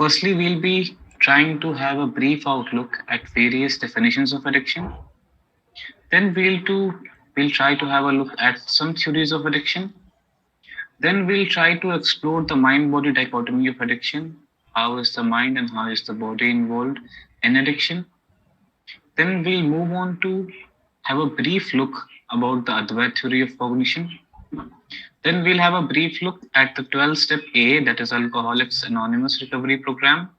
Firstly, we'll be trying to have a brief outlook at various definitions of addiction. Then we'll try to have a look at some theories of addiction. Then we'll try to explore the mind-body dichotomy of addiction. How is the mind and how is the body involved in addiction? Then we'll move on to have a brief look about the Advaita theory of cognition. Then we'll have a brief look at the 12-step AA, that is Alcoholics Anonymous Recovery Program.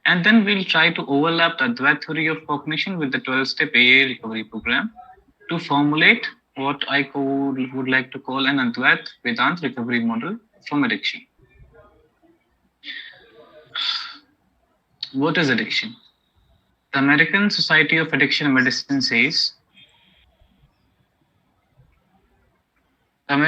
And then we'll try to overlap the Advaita theory of cognition with the 12-step AA recovery program to formulate what I would like to call an Advaita Vedanta recovery model from addiction. What is addiction? The American Society of Addiction Medicine says, that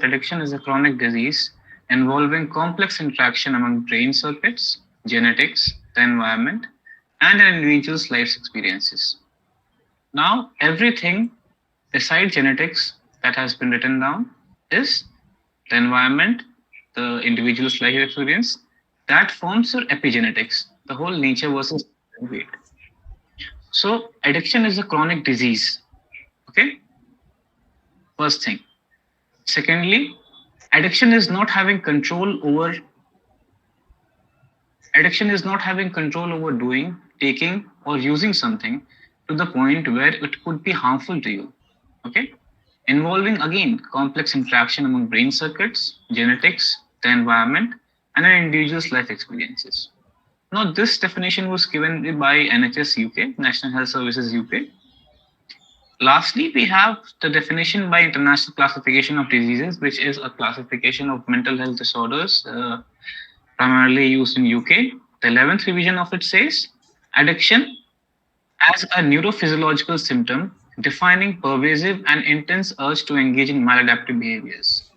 addiction is a chronic disease involving complex interaction among brain circuits, genetics, the environment, and an individual's life's experiences. Now, everything besides genetics that has been written down is the environment, the individual's life experience, that forms your epigenetics, the whole nature versus weight. So, addiction is a chronic disease. Okay? First thing. Secondly, addiction is not having control over doing, taking, or using something to the point where it could be harmful to you. Okay? Involving again complex interaction among brain circuits, genetics, the environment, and an individual's life experiences. Now, this definition was given by NHS UK, National Health Services UK. Lastly, we have the definition by International Classification of Diseases, which is a classification of mental health disorders primarily used in UK. The 11th revision of it says, addiction as a neurophysiological symptom defining pervasive and intense urge to engage in maladaptive behaviors,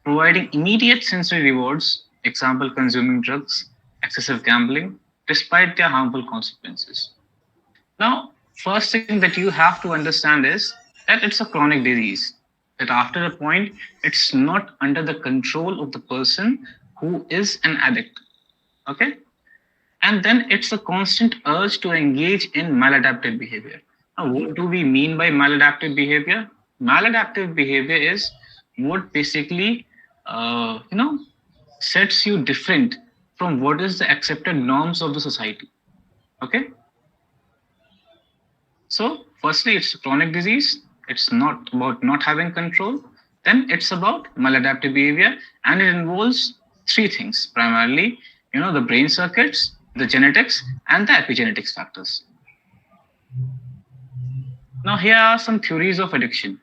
providing immediate sensory rewards, example, consuming drugs, excessive gambling, despite their harmful consequences. Now, first thing that you have to understand is that it's a chronic disease, that after a point, it's not under the control of the person who is an addict. Okay? And then it's a constant urge to engage in maladaptive behavior. Now, what do we mean by maladaptive behavior? Maladaptive behavior is what basically, sets you different from what is the accepted norms of the society. Okay? So, firstly, it's a chronic disease. It's not about not having control. Then it's about maladaptive behavior, and it involves three things primarily, the brain circuits, the genetics, and the epigenetics factors. Now, here are some theories of addiction.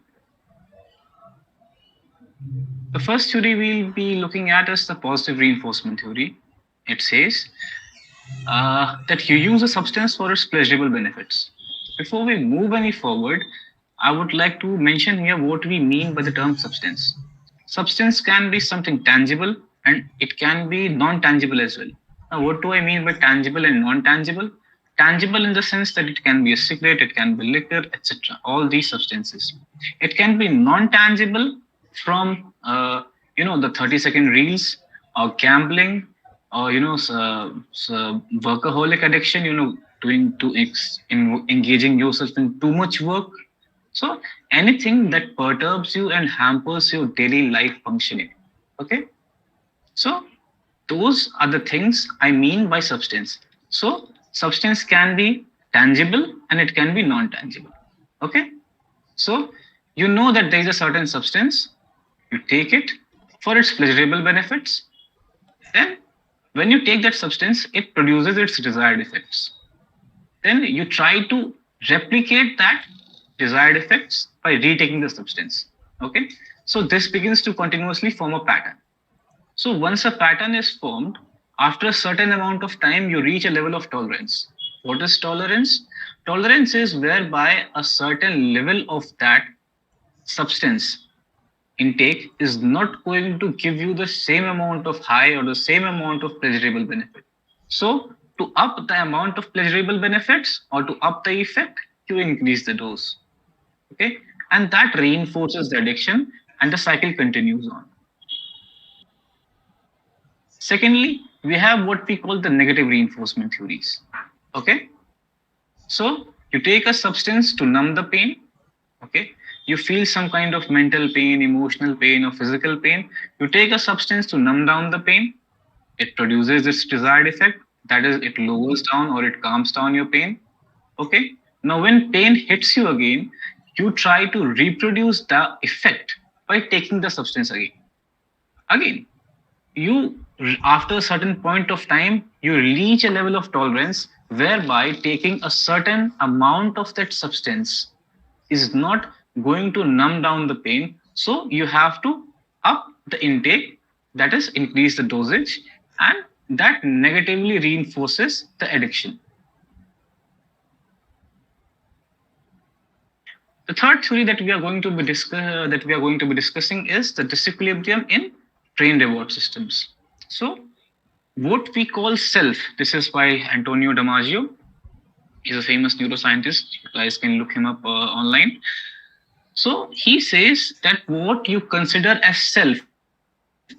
The first theory we'll be looking at is the positive reinforcement theory. It says that you use a substance for its pleasurable benefits. Before we move any forward, I would like to mention here what we mean by the term substance. Substance can be something tangible and it can be non-tangible as well. Now, what do I mean by tangible and non-tangible? Tangible in the sense that it can be a cigarette, it can be liquor, etc. All these substances. It can be non-tangible from the 30-second reels or gambling or workaholic addiction, engaging yourself in too much work. So anything that perturbs you and hampers your daily life functioning. Okay. So those are the things I mean by substance. So substance can be tangible and it can be non-tangible. Okay. So you know that there is a certain substance, you take it for its pleasurable benefits. Then when you take that substance, it produces its desired effects. Then you try to replicate that desired effects by retaking the substance. Okay. So this begins to continuously form a pattern. So once a pattern is formed, after a certain amount of time, you reach a level of tolerance. What is tolerance? Tolerance is whereby a certain level of that substance intake is not going to give you the same amount of high or the same amount of pleasurable benefit. So to up the amount of pleasurable benefits or to up the effect, you increase the dose. Okay. And that reinforces the addiction and the cycle continues on. Secondly, we have what we call the negative reinforcement theories. Okay, so you take a substance to numb the pain. Okay, you feel some kind of mental pain, emotional pain, or physical pain. You take a substance to numb down the pain. It produces its desired effect, that is, it lowers down or it calms down your pain. Okay, now when pain hits you again, you try to reproduce the effect by taking the substance again. You, after a certain point of time, you reach a level of tolerance whereby taking a certain amount of that substance is not going to numb down the pain. So you have to up the intake, that is, increase the dosage, and that negatively reinforces the addiction. The third theory that we are going to be discussing is the disequilibrium in brain reward systems. So what we call self, this is by Antonio Damasio. He's a famous neuroscientist. You guys can look him up online. So he says that what you consider as self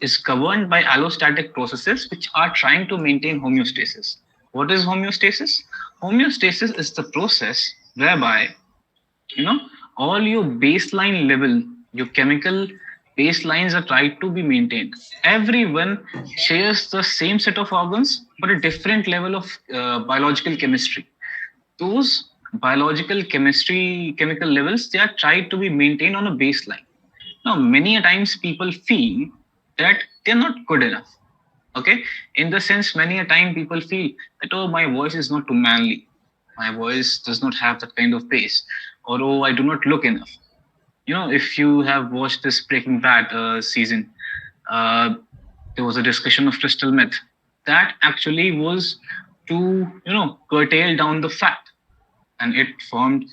is governed by allostatic processes which are trying to maintain homeostasis. What is homeostasis? Homeostasis is the process whereby, you know, all your baseline level, your chemical baselines are tried to be maintained. Everyone shares the same set of organs but a different level of biological chemistry. Those biological chemical levels, they are tried to be maintained on a baseline. Now many a times people feel that they're not good enough. Okay, in the sense, many a time people feel that, oh, my voice is not too manly, my voice does not have that kind of bass, or oh, I do not look enough. If you have watched this Breaking Bad season, uh, there was a discussion of crystal meth that actually was to curtail down the fat, and it formed.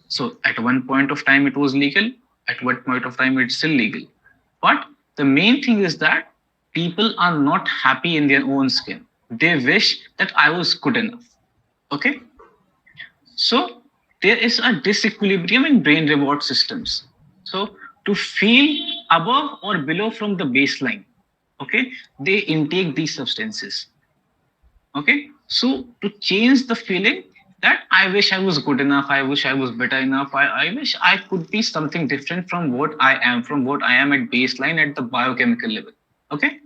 So at one point of time it was legal, at one point of time it's still legal, but the main thing is that people are not happy in their own skin. They wish that I was good enough. Okay, so there is a disequilibrium in brain reward systems. So to feel above or below from the baseline, okay, they intake these substances. Okay, so to change the feeling that I wish I was good enough, I wish I was better enough, I wish I could be something different from what I am, at baseline at the biochemical level. Okay,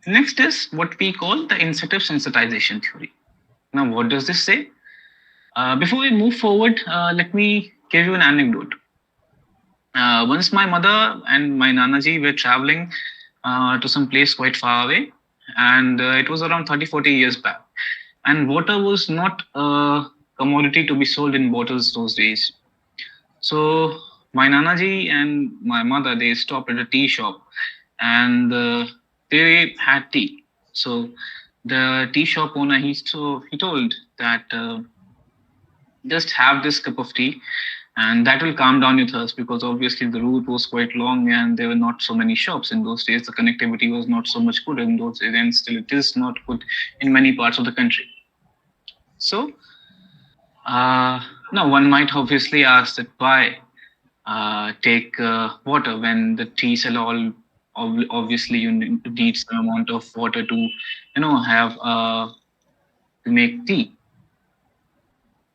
next is what we call the incentive sensitization theory. Now, what does this say? Before we move forward, let me give you an anecdote. Once my mother and my Nanaji were traveling to some place quite far away, and it was around 30-40 years back. And water was not a commodity to be sold in bottles those days. So my Nanaji and my mother, they stopped at a tea shop, and they had tea. So the tea shop owner, he told that just have this cup of tea, and that will calm down your thirst, because obviously the route was quite long and there were not so many shops in those days. The connectivity was not so much good in those days, and still it is not good in many parts of the country. So now one might obviously ask that why take water when the tea seller obviously you need some amount of water to have to make tea.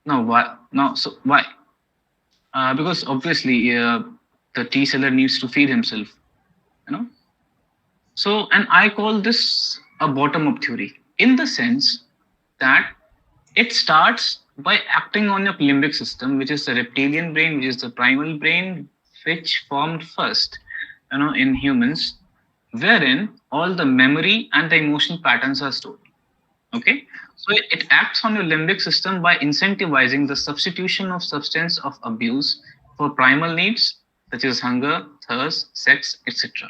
Now why? Now so why? Because obviously the tea seller needs to feed himself, you know. So, and I call this a bottom-up theory in the sense that it starts by acting on your limbic system, which is the reptilian brain, which is the primal brain, which formed first, in humans, wherein all the memory and the emotional patterns are stored. Okay, so it acts on your limbic system by incentivizing the substitution of substance of abuse for primal needs such as hunger, thirst, sex, etc.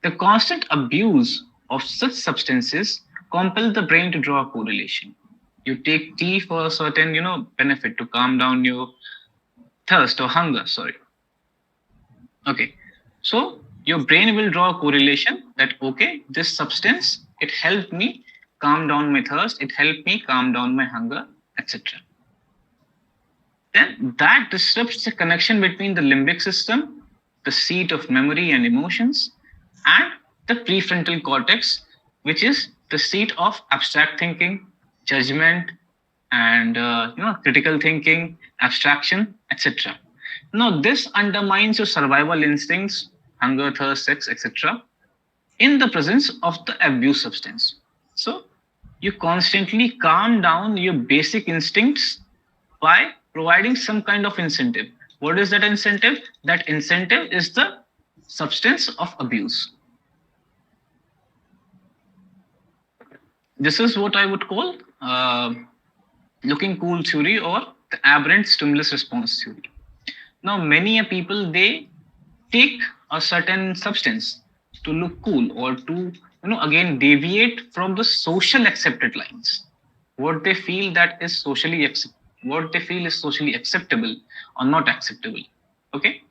The constant abuse of such substances compel the brain to draw a correlation. You take tea for a certain, benefit to calm down your thirst or hunger. Sorry. Okay, so your brain will draw a correlation that okay, this substance, it helped me calm down my thirst, it helped me calm down my hunger, etc. Then that disrupts the connection between the limbic system, the seat of memory and emotions, and the prefrontal cortex, which is the seat of abstract thinking, judgment, and critical thinking, abstraction, etc. Now, this undermines your survival instincts, hunger, thirst, sex, etc., in the presence of the abuse substance. So, you constantly calm down your basic instincts by providing some kind of incentive. What is that incentive? That incentive is the substance of abuse. This is what I would call looking cool theory, or the aberrant stimulus response theory. Now, many people, they take a certain substance to look cool, or to again deviate from the social accepted lines. What they feel that is socially what they feel is socially acceptable or not acceptable. Okay,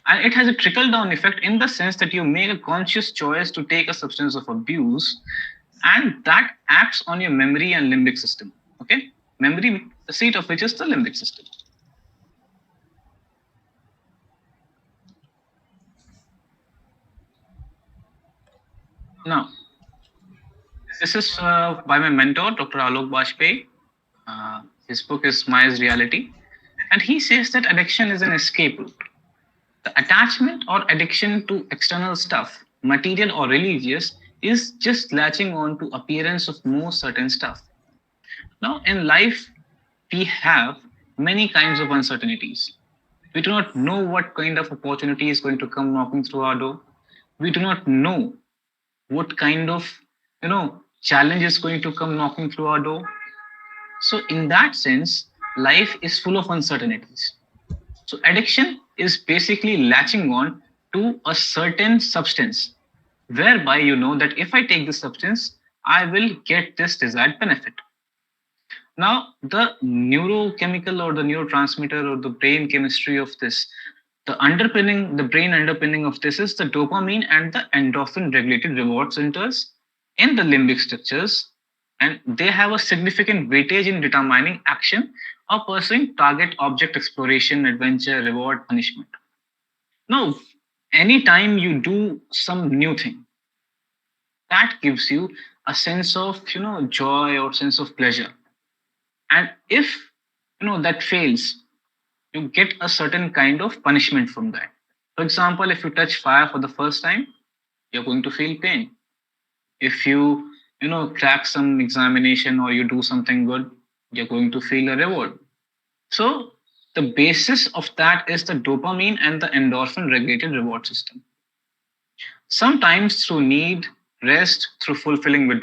and it has a trickle down effect in the sense that you make a conscious choice to take a substance of abuse, and that acts on your memory and limbic system. Okay, memory, the seat of which is the limbic system. Now, this is by my mentor, Dr. Alok Bajpayee. His book is Maya's Reality. And he says that addiction is an escape route. The attachment or addiction to external stuff, material or religious, is just latching on to appearance of more certain stuff. Now, in life, we have many kinds of uncertainties. We do not know what kind of opportunity is going to come knocking through our door. We do not know what kind of challenge is going to come knocking through our door. So in that sense, life is full of uncertainties. So addiction is basically latching on to a certain substance, whereby you know that if I take this substance, I will get this desired benefit. Now, the neurochemical or the neurotransmitter or the brain chemistry of this, the brain underpinning of this is the dopamine and the endorphin regulated reward centers in the limbic structures, and they have a significant weightage in determining action or pursuing target object exploration, adventure, reward, punishment. Now, anytime you do some new thing, that gives you a sense of joy or sense of pleasure. And if that fails, you get a certain kind of punishment from that. For example, if you touch fire for the first time, you're going to feel pain. If you crack some examination or you do something good, you're going to feel a reward. So the basis of that is the dopamine and the endorphin regulated reward system. Sometimes through need, rest, through fulfilling the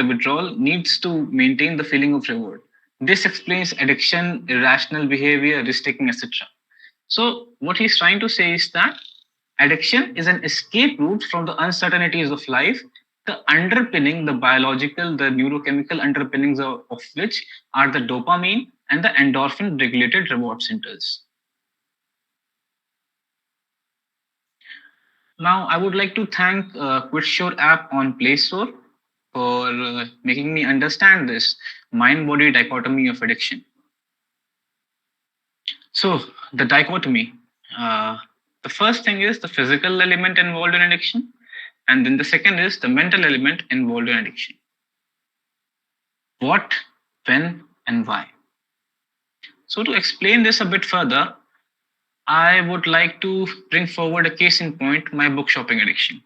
withdrawal needs to maintain the feeling of reward. This explains addiction, irrational behavior, risk taking, etc. So what he's trying to say is that addiction is an escape route from the uncertainties of life, the underpinning, the biological, the neurochemical underpinnings of which are the dopamine and the endorphin regulated reward centers. Now, I would like to thank QuitSure app on Play Store for making me understand this mind-body dichotomy of addiction. So, the dichotomy. The first thing is the physical element involved in addiction, and then the second is the mental element involved in addiction. What, when, and why? So, to explain this a bit further, I would like to bring forward a case in point, my book shopping addiction.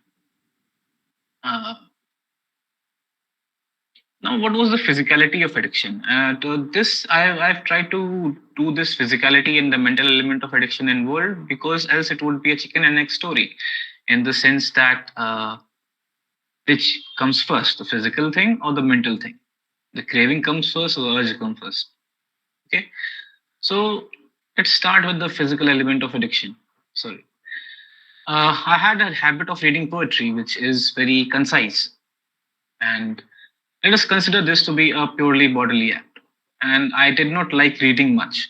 Now, what was the physicality of addiction? I've tried to do this physicality and the mental element of addiction involved, because else it would be a chicken and egg story, in the sense that which comes first, the physical thing or the mental thing? The craving comes first or the urge comes first? Okay, so let's start with the physical element of addiction. Sorry. I had a habit of reading poetry, which is very concise, and let us consider this to be a purely bodily act. And I did not like reading much.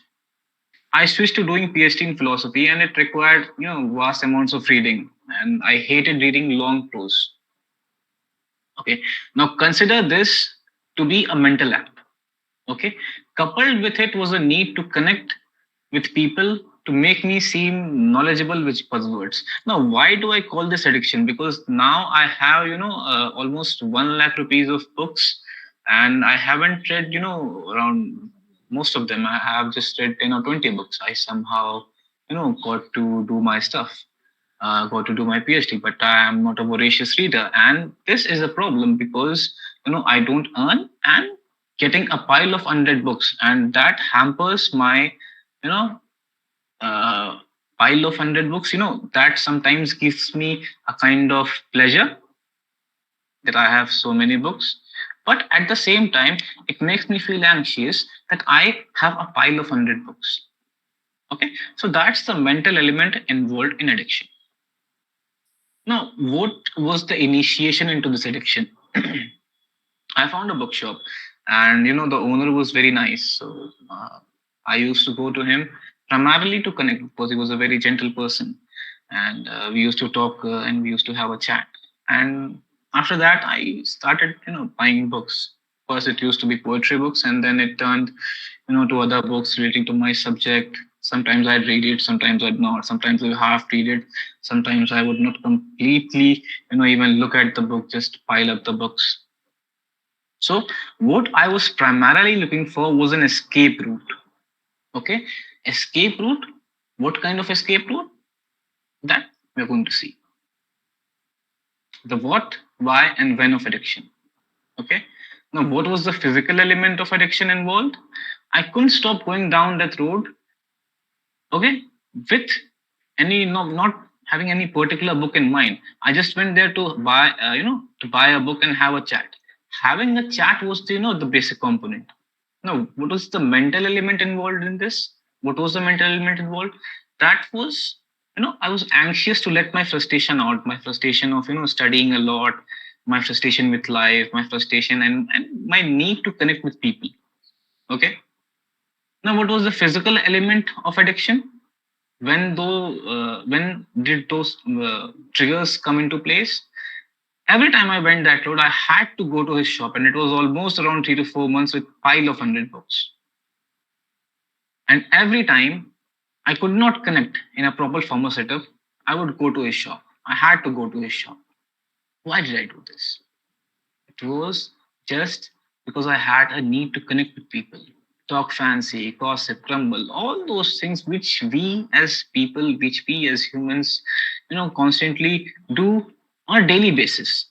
I switched to doing PhD in philosophy, and it required vast amounts of reading, and I hated reading long prose. Okay, now consider this to be a mental act. Okay, coupled with it was a need to connect with people to make me seem knowledgeable with buzzwords. Now, why do I call this addiction? Because now I have, almost 1 lakh rupees of books, and I haven't read, around most of them. I have just read 10 or 20 books. I somehow, got to do my stuff, got to do my PhD, but I am not a voracious reader. And this is a problem because, I don't earn and getting a pile of unread books, and that hampers my, you know, uh, pile of 100 books, that sometimes gives me a kind of pleasure that I have so many books. But at the same time, it makes me feel anxious that I have a pile of 100 books. Okay, so that's the mental element involved in addiction. Now, what was the initiation into this addiction? I found a bookshop, and the owner was very nice. So I used to go to him primarily to connect because he was a very gentle person, and we used to talk and we used to have a chat. And after that, I started buying books. First, it used to be poetry books, and then it turned to other books relating to my subject. Sometimes I'd read it, sometimes I'd not. Sometimes I would half read it. Sometimes I would not completely even look at the book, just pile up the books. So what I was primarily looking for was an escape route. Okay, escape route. What kind of escape route? That we're going to see. The what, why, and when of addiction. Okay. Now, what was the physical element of addiction involved? I couldn't stop going down that road. Okay, with any not having any particular book in mind. I just went there to buy, to buy a book and have a chat. Having a chat was the basic component. Now, what was the mental element involved in this? What was the mental element involved? That was, I was anxious to let my frustration out, my frustration of, studying a lot, my frustration with life, my frustration and my need to connect with people. Okay. Now, what was the physical element of addiction? When did those triggers come into place? Every time I went that road, I had to go to his shop, and it was almost around 3 to 4 months with pile of 100 books. And every time I could not connect in a proper formal setup, I would go to his shop. I had to go to his shop. Why did I do this? It was just because I had a need to connect with people, talk fancy, gossip, crumble, all those things which we as people, which we as humans, constantly do on a daily basis.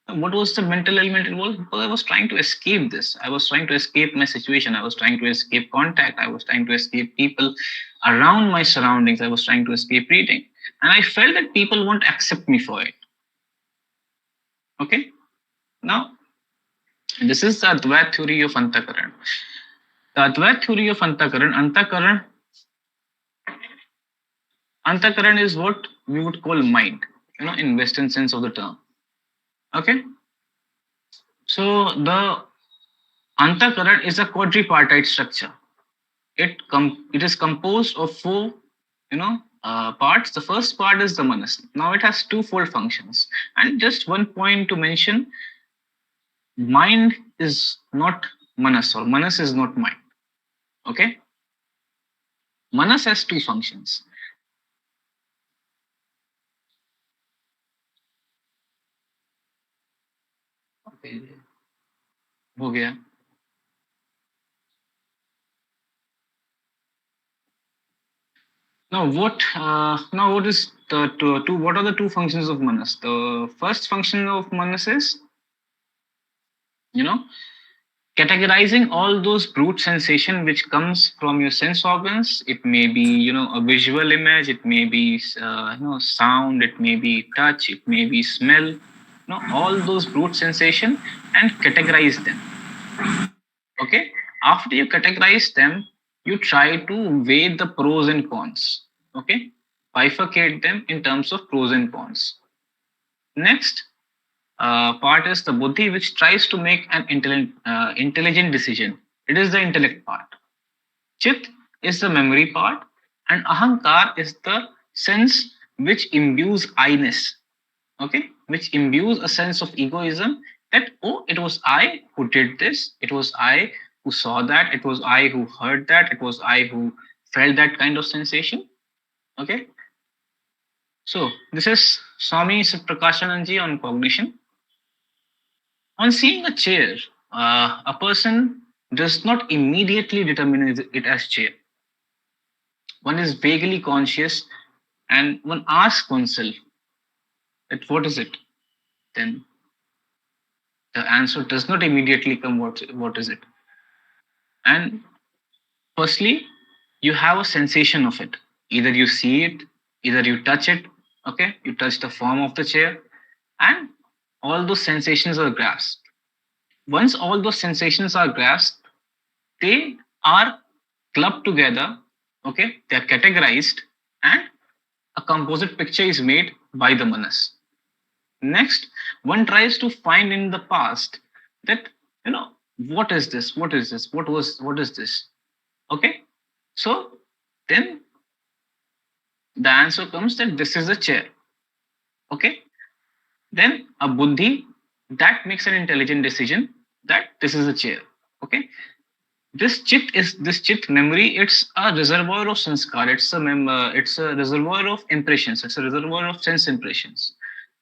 What was the mental element involved? Because I was trying to escape this. I was trying to escape my situation. I was trying to escape contact. I was trying to escape people around my surroundings. I was trying to escape reading. And I felt that people won't accept me for it. Okay? Now, this is the Advaita theory of Antakaran. The Advaita theory of Antakaran is what we would call mind, in Western sense of the term. Okay? So the Antakaran is a quadripartite structure. It is composed of four, parts. The first part is the manas. Now it has twofold functions. And just one point to mention: mind is not manas, or manas is not mind. Okay. Manas has two functions. Okay. हो गया. Now what is the two? What are the two functions of manas? The first function of manas is, categorizing all those brute sensation which comes from your sense organs. It may be a visual image, it may be sound, it may be touch, it may be smell, all those brute sensation, and categorize them. Okay, after you categorize them, you try to weigh the pros and cons. Okay, bifurcate them in terms of pros and cons. Next part is the buddhi, which tries to make an intelligent decision. It is the intellect part. Chit is the memory part, and ahankar is the sense which imbues I-ness. Okay, which imbues a sense of egoism, that, oh, it was I who did this, it was I who saw that, it was I who heard that, it was I who felt that kind of sensation? Okay. So this is Swami Prakashananji on cognition. On seeing a chair, a person does not immediately determine it as chair. One is vaguely conscious and one asks oneself that what is it? Then the answer does not immediately come what is it? And firstly, you have a sensation of it. Either you see it, either you touch it, okay? You touch the form of the chair, and all those sensations are grasped. Once all those sensations are grasped, they are clubbed together, okay? They are categorized, and a composite picture is made by the manas. Next, one tries to find in the past that, you know, what is this? What is this? What is this? Okay. So then the answer comes that this is a chair. Okay. Then a buddhi that makes an intelligent decision that this is a chair. Okay. This chit memory. It's a reservoir of sanskar. It's a reservoir of impressions. It's a reservoir of sense impressions.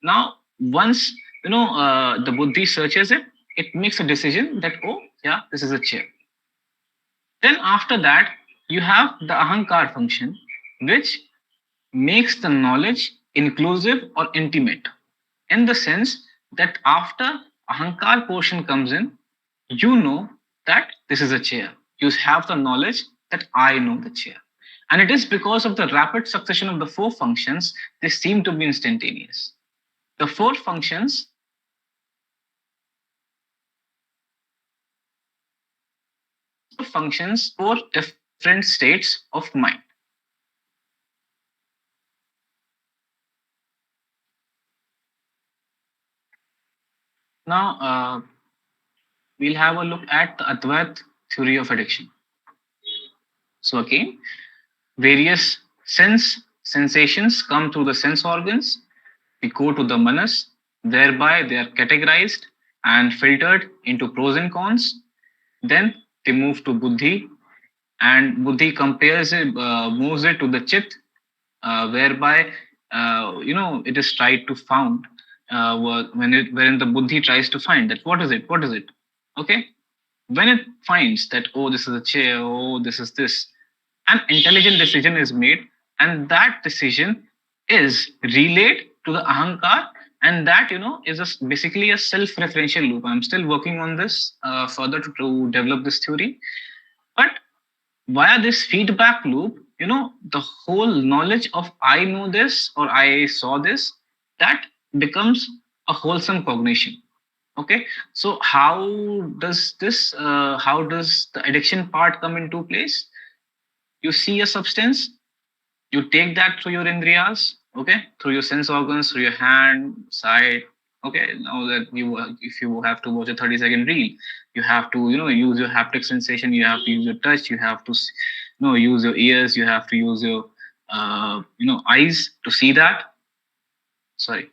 Now, once the buddhi searches it, it makes a decision that, oh yeah, this is a chair. Then after that, you have the ahankar function, which makes the knowledge inclusive or intimate, in the sense that after ahankar portion comes in, you know that this is a chair. You have the knowledge that I know the chair. And it is because of the rapid succession of the four functions, they seem to be instantaneous. The four functions four different states of mind. Now, we'll have a look at the Advaita theory of addiction. So again, various sensations come through the sense organs. We go to the manas, thereby they are categorized and filtered into pros and cons. Then they move to buddhi, and buddhi compares it, moves it to the chit, whereby it is tried to found wherein the buddhi tries to find that what is it, okay. When it finds that, oh, this is a chair, oh, this is this, an intelligent decision is made, and that decision is relayed to the ahankar, and that is basically a self-referential loop. I'm still working on this further to develop this theory, but via this feedback loop, the whole knowledge of I know this or I saw this, that becomes a wholesome cognition. Okay, so how does the addiction part come into place? You see a substance, you take that through your indriyas, okay, through your sense organs, through your hand, sight. Okay, now that if you have to watch a 30-second reel, you have to use your haptic sensation, you have to use your touch, you have to use your ears, you have to use your eyes to see that. Sorry,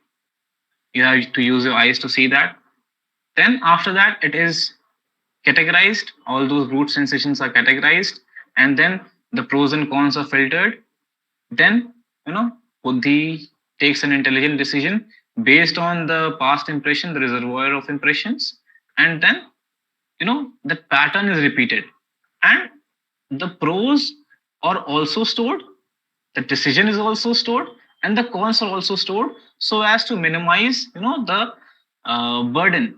you have to use your eyes to see that. Then after that, it is categorized. All those root sensations are categorized, and then the pros and cons are filtered. Then buddhi takes an intelligent decision based on the past impression, the reservoir of impressions, and then that pattern is repeated, and the pros are also stored, the decision is also stored, and the cons are also stored, so as to minimize the burden,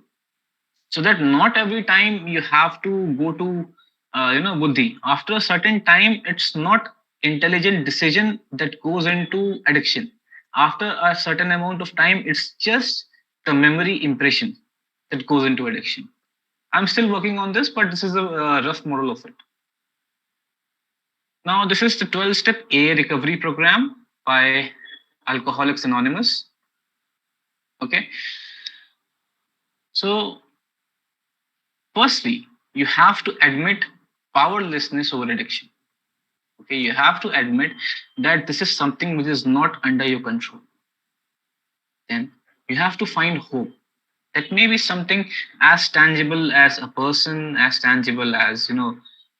so that not every time you have to go to buddhi. After a certain time, it's not intelligent decision that goes into addiction. After a certain amount of time, it's just the memory impression that goes into addiction. I'm still working on this, but this is a rough model of it. Now, this is the 12-step A recovery program by Alcoholics Anonymous. Okay, so firstly, you have to admit powerlessness over addiction. Okay, you have to admit that this is something which is not under your control. Then you have to find hope. That may be something as tangible as a person, as tangible as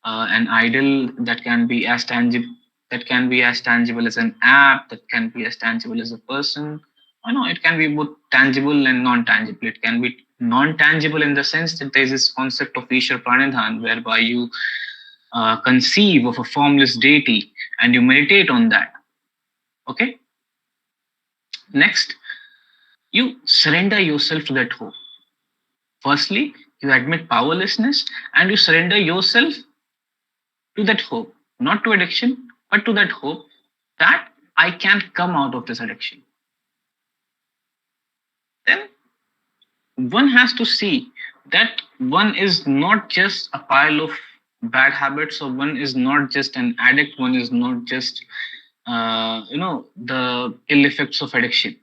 an idol that can be as tangible, as an app, that can be as tangible as a person. I know it can be both tangible and non-tangible. It can be non-tangible in the sense that there's this concept of Ishwar Pranidhan, whereby you conceive of a formless deity and you meditate on that. Okay. Next, you surrender yourself to that hope. Firstly, you admit powerlessness and you surrender yourself to that hope, not to addiction, but to that hope that I can come out of this addiction. Then one has to see that one is not just a pile of bad habits, or one is not just an addict, one is not just, the ill effects of addiction.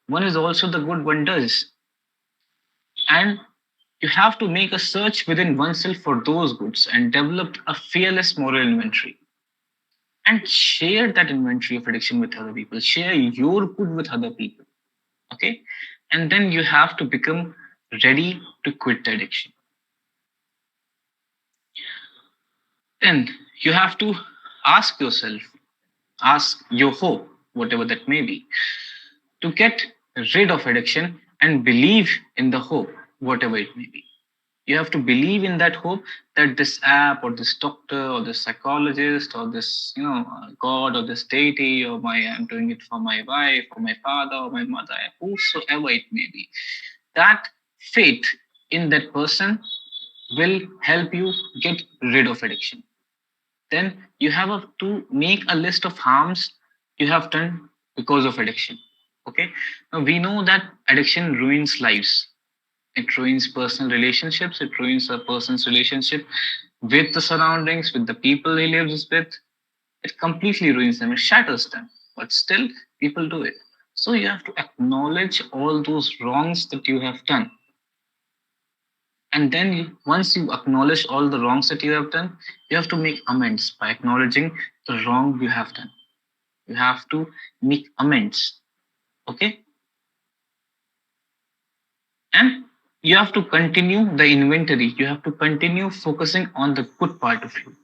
One is also the good one does. And you have to make a search within oneself for those goods and develop a fearless moral inventory and share that inventory of addiction with other people. Share your good with other people. Okay. And then you have to become ready to quit the addiction. Then you have to ask yourself, ask your hope, whatever that may be, to get rid of addiction and believe in the hope, whatever it may be. You have to believe in that hope that this app or this doctor or this psychologist or this, God or this deity, or I'm doing it for my wife or my father or my mother, whosoever it may be, that faith in that person will help you get rid of addiction. Then you have to make a list of harms you have done because of addiction. Okay. Now we know that addiction ruins lives. It ruins personal relationships. It ruins a person's relationship with the surroundings, with the people he lives with. It completely ruins them. It shatters them. But still, people do it. So you have to acknowledge all those wrongs that you have done. And then once you acknowledge all the wrongs that you have done, you have to make amends by acknowledging the wrong you have done. You have to make amends. Okay? And you have to continue the inventory. You have to continue focusing on the good part of you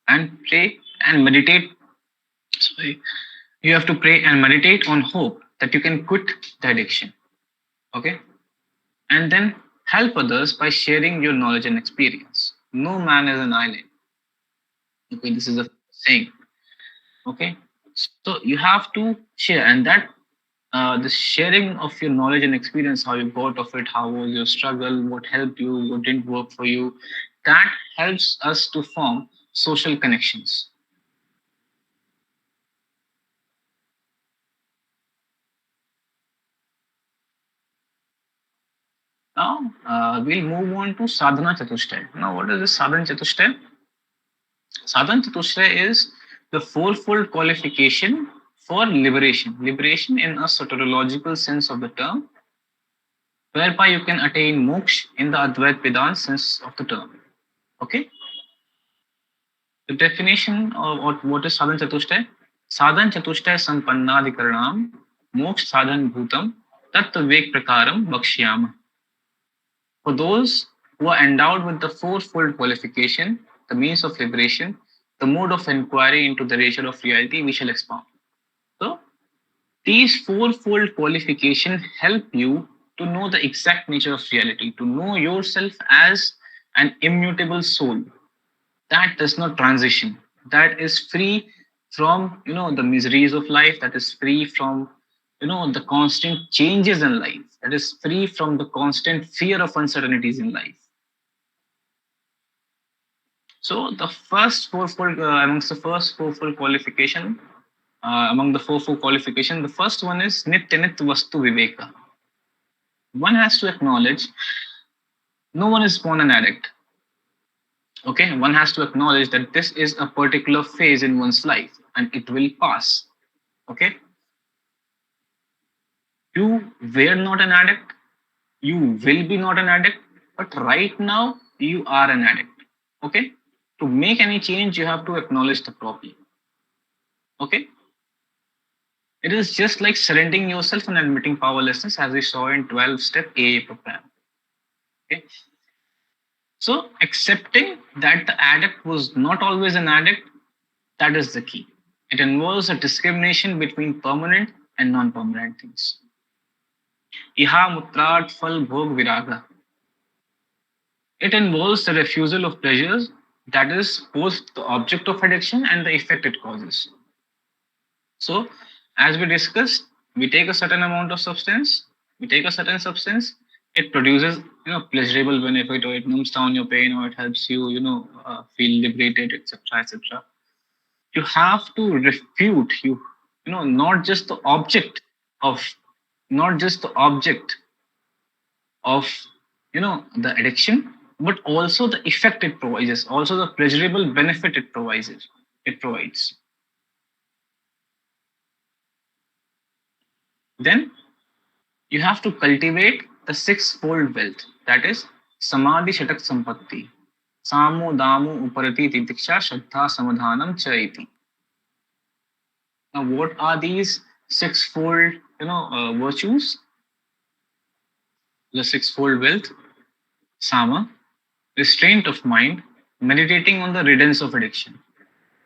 and pray and meditate. Sorry. You have to pray and meditate on hope that you can quit the addiction. Okay? And then help others by sharing your knowledge and experience. No man is an island. Okay, this is a saying. Okay, so you have to share, and that the sharing of your knowledge and experience, how you got of it, how was your struggle, what helped you, what didn't work for you, that helps us to form social connections. Now we'll move on to Sadhana Chatushtaya. Now, what is this Sadhana Chatushtaya? Sadhana Chatushtaya is the fourfold qualification for liberation. Liberation in a soteriological sense of the term, whereby you can attain moksha in the Advaita Vedanta sense of the term. Okay? The definition of what is Sadhan Chatushtaya? Sadhan Chatushtaya Sampannadikaranam Moksha Sadhan Bhutam Tattva Vek Prakaram Bhakshyama. For those who are endowed with the fourfold qualification, the means of liberation, the mode of inquiry into the nature of reality, we shall expound. So, these fourfold qualification help you to know the exact nature of reality, to know yourself as an immutable soul that does not transition, that is free from the miseries of life, that is free from the constant changes in life, that is free from the constant fear of uncertainties in life. So the first fourfold amongst the first fourfold qualification, among the fourfold qualification, the first one is nityanit vastu viveka. One has to acknowledge no one is born an addict. Okay, one has to acknowledge that this is a particular phase in one's life and it will pass. Okay, you were not an addict, you will be not an addict, but right now you are an addict. Okay, to make any change, you have to acknowledge the problem. Okay, it is just like surrendering yourself and admitting powerlessness, as we saw in 12-step AA program. Okay, So accepting that the addict was not always an addict, that is the key. It involves a discrimination between permanent and non-permanent things. Iha mutrat fal bhog viraga. It involves the refusal of pleasures, that is both the object of addiction and the effect it causes. So, as we discussed, we take a certain amount of substance, we take a certain substance, it produces, pleasurable benefit, or it numbs down your pain, or it helps you, feel liberated, etc., etc. You have to refute, not just the object of, not just the object of, the addiction, but also the effect it provides, also the pleasurable benefit it provides. Then you have to cultivate the sixfold wealth, that is samadhi shatak sampatti, samo damo uparati titiksha shraddha samadhanam chaiti. Now what are these sixfold virtues? The sixfold wealth: sama, restraint of mind, meditating on the riddance of addiction.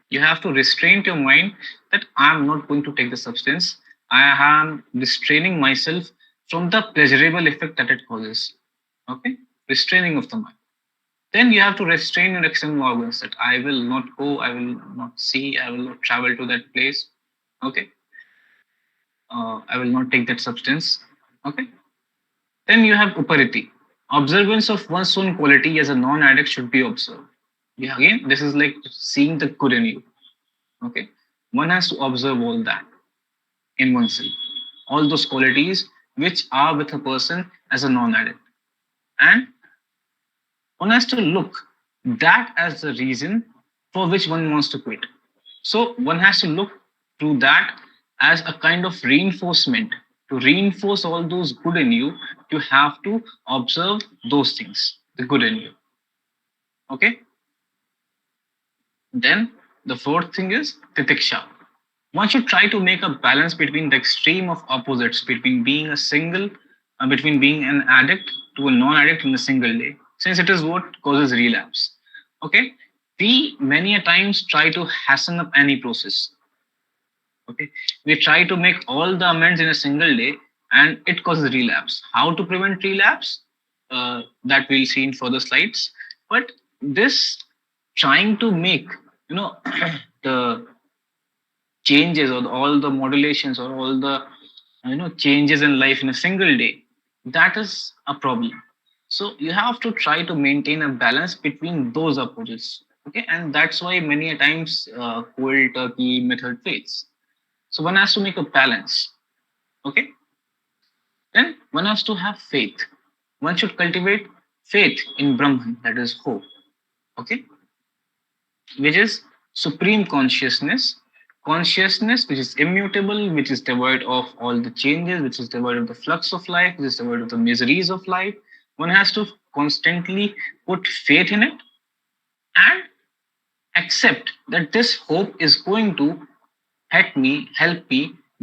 You have to restrain your mind that I am not going to take the substance. I am restraining myself from the pleasurable effect that it causes. Okay? Restraining of the mind. Then you have to restrain your external organs, that I will not go, I will not see, I will not travel to that place. Okay? I will not take that substance. Okay? Then you have upariti. Observance of one's own quality as a non-addict should be observed. Yeah, again, this is like seeing the good in you. Okay? One has to observe all that in oneself, all those qualities which are with a person as a non-addict. And one has to look that as the reason for which one wants to quit. So one has to look to that as a kind of reinforcement. To reinforce all those good in you, you have to observe those things, the good in you. Okay? Then the fourth thing is titiksha. One should try to make a balance between the extreme of opposites, between being an addict to a non-addict in a single day, since it is what causes relapse. Okay, we many a times try to hasten up any process. Okay, we try to make all the amends in a single day, and it causes relapse. How to prevent relapse? That we'll see in further slides. But this trying to make, the changes, or all the modulations, or all the changes in life in a single day, that is a problem. So you have to try to maintain a balance between those approaches. Okay, and that's why many a times cold turkey method fails. So one has to make a balance. Okay, then one has to have faith. One should cultivate faith in Brahman, that is hope. Okay, which is supreme consciousness which is immutable, which is devoid of all the changes, which is devoid of the flux of life, which is devoid of the miseries of life. One has to constantly put faith in it and accept that this hope is going to help me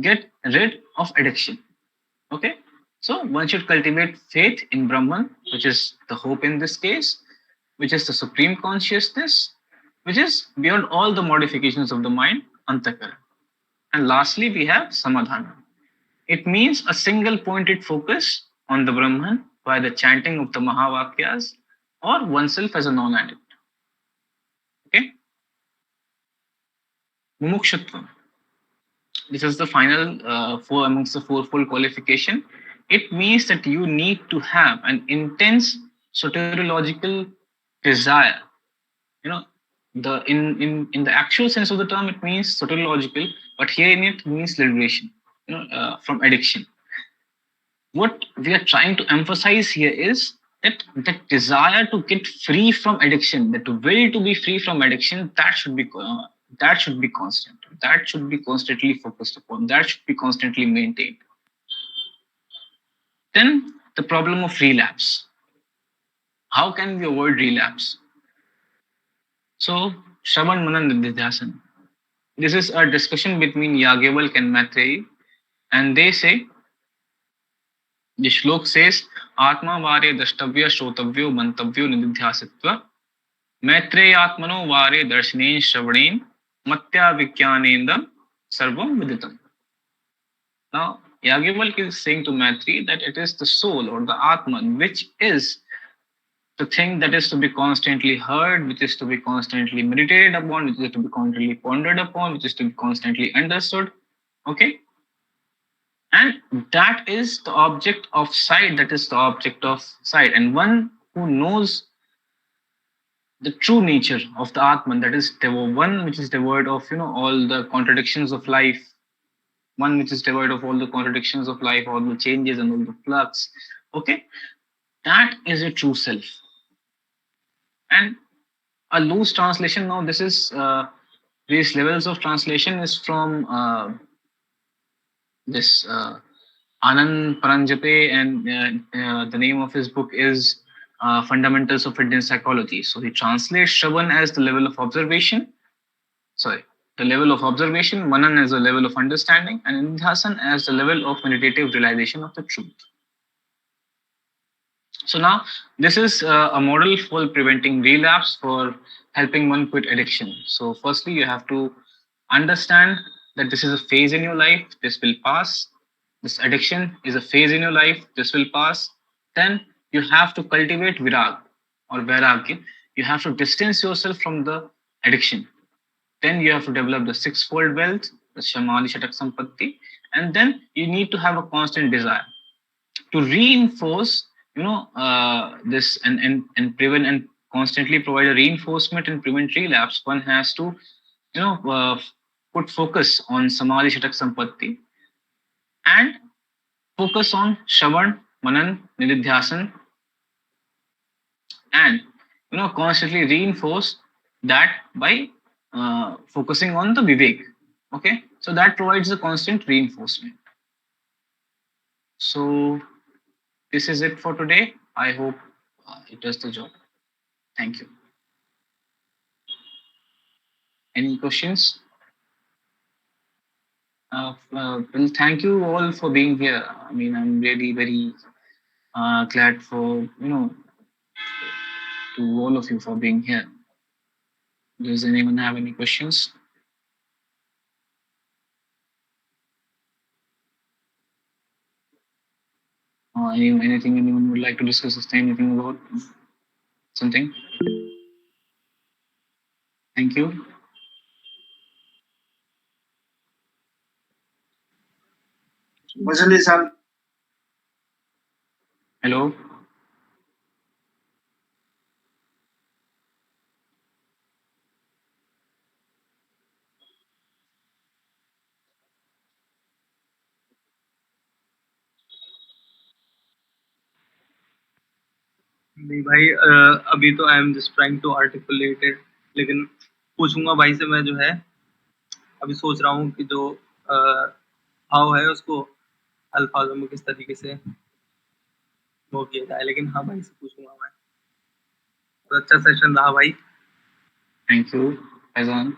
get rid of addiction. Okay, so one should cultivate faith in Brahman, which is the hope in this case, which is the supreme consciousness, which is beyond all the modifications of the mind, antakara. And lastly, we have samadhana. It means a single pointed focus on the Brahman by the chanting of the Mahavakyas, or oneself as a non-addict. Okay? Mumukshutvam. This is the final four amongst the fourfold qualification. It means that you need to have an intense soteriological desire. You know, in the actual sense of the term, it means soteriological, but here in it means liberation. From addiction. What we are trying to emphasize here is that the desire to get free from addiction, that will to be free from addiction, that should be constant. That should be constantly focused upon. That should be constantly maintained. Then the problem of relapse. How can we avoid relapse? So Shravan Manan Nididhyasan. This is a discussion between Yagyavalk and Maitreyi, and they say The shlok says, Atma vare dashtavya shrotavyo mantavyo nididhyasitva Maitreyaatmano vare darshane shravane matya vikyanendam sarvam viditam. Now, Yagyavalk is saying to Maitri that it is the soul or the Atman, which is the thing that is to be constantly heard, which is to be constantly meditated upon, which is to be constantly pondered upon, which is to be constantly understood. Okay? And that is the object of sight, that is the object of sight. And one who knows the true nature of the Atman, that is the one which is devoid of all the contradictions of life, one which is devoid of all the contradictions of life, all the changes and all the flux. Okay, that is a true self. And a loose translation now. This is these levels of translation is from this Anand Paranjape, and the name of his book is Fundamentals of Indian Psychology. So he translates Shravan as the level of observation, the level of observation, Manan as the level of understanding, and Nidhasan as the level of meditative realization of the truth. So now this is a model for preventing relapse, for helping one quit addiction. So firstly, you have to understand that this is a phase in your life, this will pass. This addiction is a phase in your life, this will pass. Then you have to cultivate virag or vairagya. You have to distance yourself from the addiction. Then you have to develop the sixfold wealth, the Shamali Shatak Sampatti, and then you need to have a constant desire to reinforce, this and prevent and constantly provide a reinforcement and prevent relapse. One has to, put focus on Samadhi Shatak Sampatti and focus on Shravan, Manan, Nididhyasan, and constantly reinforce that by focusing on the Vivek. Okay, so that provides a constant reinforcement. So this is it for today. I hope it does the job. Thank you. Any questions? Well, thank you all for being here. I mean, I'm really very glad for to all of you for being here. Does anyone have any questions? Anything anyone would like to discuss? Is there anything about something? Thank you. Hello. नहीं भाई, अभी तो I am just trying to articulate it, लेकिन पूछूंगा भाई से मैं जो है अभी सोच रहा हूँ कि जो भाव है उसको अल्फाजों में किस तरीके से वो किया जाए, लेकिन हाँ भाई से पूछूंगा मैं। तो अच्छा सेशन रहा भाई। Thank you, Faizan.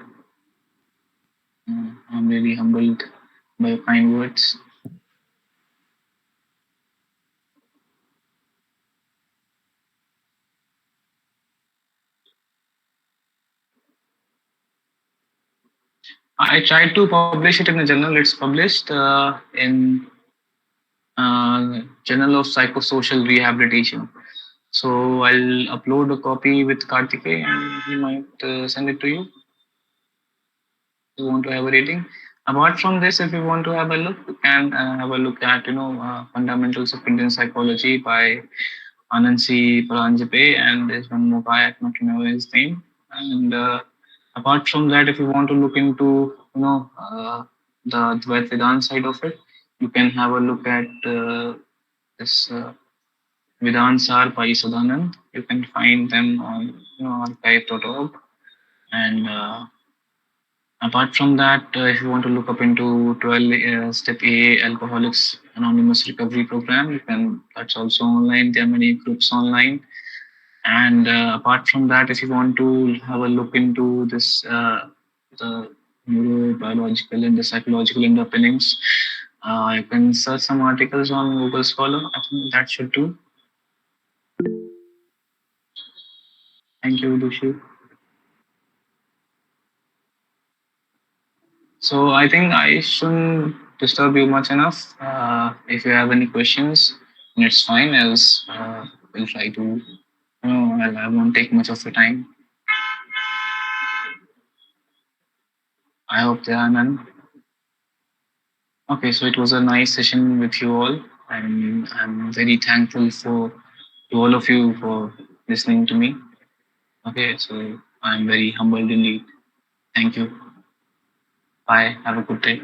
I'm really humbled by your kind words. I tried to publish it in a journal. It's published in Journal of Psychosocial Rehabilitation. So I'll upload a copy with Kartikeya and he might send it to you. You want to have a rating. Apart from this, if you want to have a look, you can have a look at Fundamentals of Indian Psychology by Anansi Paranjape, and there's one more guy, I don't remember his name. And apart from that, if you want to look into the Advaita Vedanta side of it, you can have a look at this Vedansar by Sadhan. You can find them on archive.org. And apart from that, if you want to look up into 12 Step AA Alcoholics Anonymous Recovery Program, you can. That's also online. There are many groups online. And apart from that, if you want to have a look into this, the neurobiological and the psychological underpinnings, You can search some articles on Google Scholar. I think that should do. Thank you, Dushi. So I think I shouldn't disturb you much enough. If you have any questions, it's fine. Else, we'll try to. I won't take much of your time. I hope there are none. Okay, so it was a nice session with you all, and I'm very thankful for to all of you for listening to me. Okay, so I'm very humbled indeed. Thank you. Bye. Have a good day.